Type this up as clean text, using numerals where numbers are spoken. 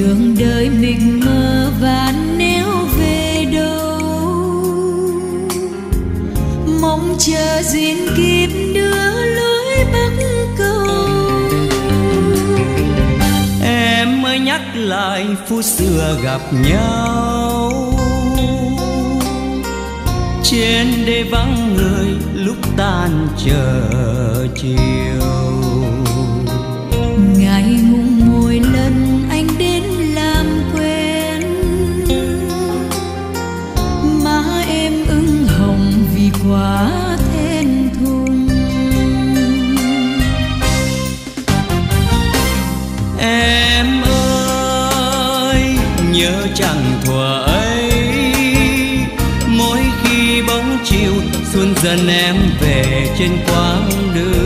đường đời mình mơ vàn néo về đâu, mong chờ duyên kiếp đưa lối bắc cầu. Em mới nhắc lại phút xưa gặp nhau, trên đê vắng người lúc tan chờ chiều. Ngại ngùng mỗi lần anh đến làm quen, má em ửng hồng vì quá thẹn thùng. Em ơi nhớ chẳng thuở ấy, mỗi khi bóng chiều xuân dần em về trên quãng đường.